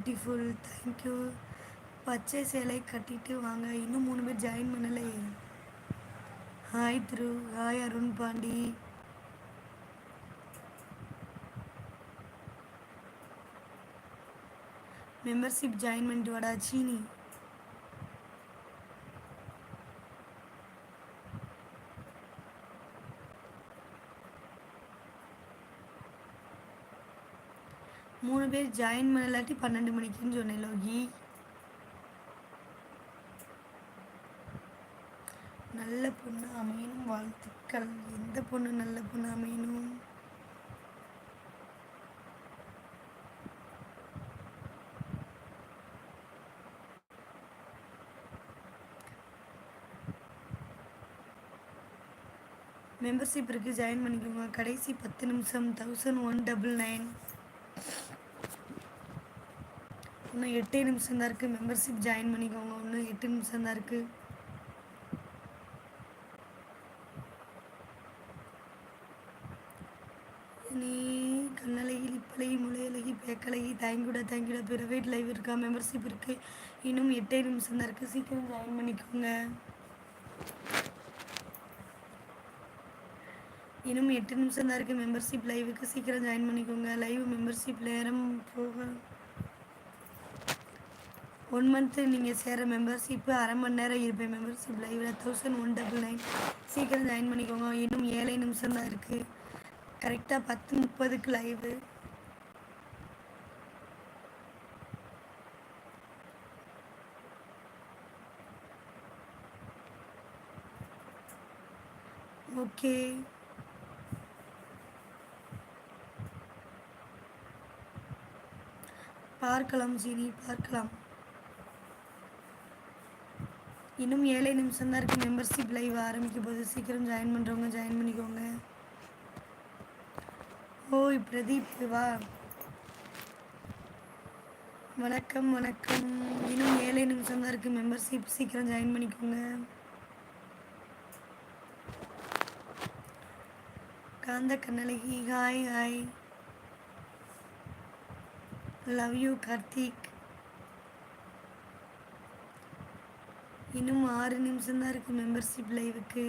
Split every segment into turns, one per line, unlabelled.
Beautiful, thank you. பச்சை சேலை கட்டிட்டு வாங்க. இன்னும் 3 பேர் ஜாயின் பண்ணலையே. ஹாய் த்ரு, hi Arun Pandi. Membership join பண்ணிட்டு வாடா சீனி. மூணு பேர் ஜாயின் பண்ணலாட்டி 12 மணிக்குன்னு சொன்னேன் லோகி. நல்ல பொண்ணு அமையணும் வாழ்த்துக்கள். எந்த பொண்ணு நல்ல பொண்ணு அமையணும்? மெம்பர்ஷிப் இருக்குது, ஜாயின் பண்ணிக்கோங்க. கடைசி 10 நிமிஷம். 1199. இன்னும் 8 நிமிஷம் தான் இருக்குது. மெம்பர்ஷிப் ஜாயின் பண்ணிக்கோங்க. இன்னும் 8 நிமிஷம் தான் இருக்குது. நீ கண்ணழகி, லிப்பழகி, முளையழகி, பேக்கழகி, தேங்க்யூடா. பிரைவேட் லைவ் இருக்கா? மெம்பர்ஷிப் இருக்குது. இன்னும் 8 நிமிஷம் தான் இருக்குது. சீக்கிரம் ஜாயின் பண்ணிக்கோங்க. இன்னும் 8 நிமிஷம் தான் இருக்குது மெம்பர்ஷிப் லைவுக்கு. சீக்கிரம் ஜாயின் பண்ணிக்கோங்க. லைவ் மெம்பர்ஷிப் நேரம் போக 1 மந்த்து நீங்கள் சேர மெம்பர்ஷிப்பு அரை மணி நேரம் இருப்பேன் மெம்பர்ஷிப் லைவில். 1199. சீக்கிரம் ஜாயின் பண்ணிக்கோங்க. இன்னும் 7 நிமிஷம் தான் இருக்குது. கரெக்டாக 10:30க்கு லைவு. ஓகே, பார்க்கலாம் சீனி, பார்க்கலாம். இன்னும் 7 நிமிஷம் தான் இருக்குது மெம்பர்ஷிப் லைவ் ஆரம்பிக்க போது. சீக்கிரம் ஜாயின் பண்ணுறவங்க ஜாயின் பண்ணிக்கோங்க. ஓய் பிரதீப் வா. வணக்கம். இன்னும் 7 நிமிஷம் தான் இருக்குது மெம்பர்ஷிப். சீக்கிரம் ஜாயின் பண்ணிக்கோங்க. காந்த கண்ணழகி, ஹாய். Love you Karthik. இன்னும் 6 நிமிஷம் தான் இருக்குது மெம்பர்ஷிப் லைவுக்கு.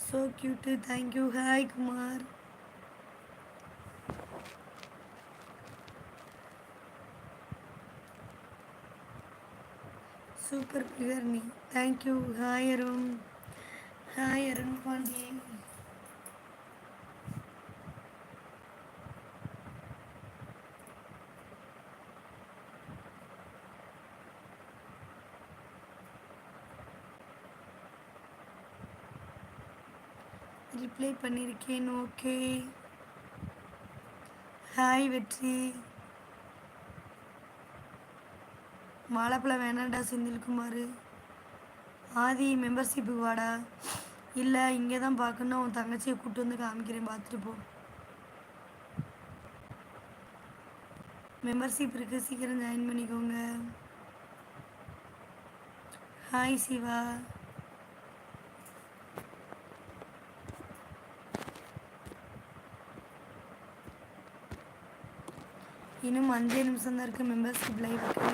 So cute, thank you. Hi Kumar. Super figure நீ, thank you. Hi Arun Pandi. Reply பண்ணியிருக்கேன். ஓகே. ஹாய் வெற்றி. வாழைப்பழம் வேணாண்டா செந்தில்குமார். ஆதி மெம்பர்ஷிப்புக்கு வாடா. இல்லை, இங்கே தான் பார்க்கணும். உன் தங்கச்சியை கூப்பிட்டு வந்து காமிக்கிறேன், பார்த்துட்டு போ. மெம்பர்ஷிப் இருக்குது, சீக்கிரம் ஜாயின் பண்ணிக்கோங்க. ஹாய் சிவா. இன்னும் 5 நிமிஷம் தான் இருக்குது மெம்பர்ஷிப் லைவுக்கு.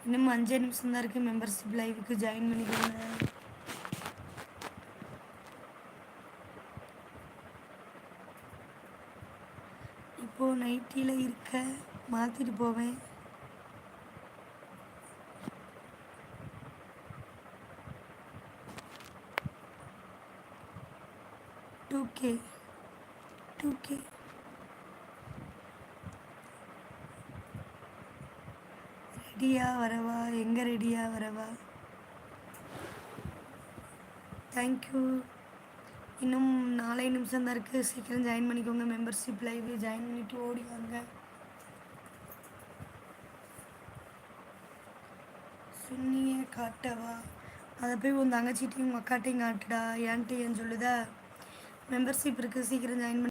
இன்னும் 5 நிமிஷம் தான் இருக்குது மெம்பர்ஷிப் லைவுக்கு. ஜாயின் பண்ணிக்கோங்க. இப்போது நைட்டியில் இருக்க மாற்றிட்டு போவேன். டூ கே ரெடியா வரவா? எங்கே ரெடியா வரவா? தேங்க்யூ. இன்னும் 4 நிமிஷம் தான் இருக்குது. சீக்கிரம் ஜாயின் பண்ணிக்கோங்க. மெம்பர்ஷிப் லைவ் ஜாயின் பண்ணிவிட்டு ஓடிவாங்க. சுன்னியை காட்டவா? அதை போய் உன் தங்கச்சிட்டையும் உங்கள் அக்காட்டையும் காட்டுடா. ஏன்ட்டு ஏன் சொல்லுதா? மெம்பர்ஷிப் இருக்குது, சீக்கிரம் ஜாயின் பண்ணி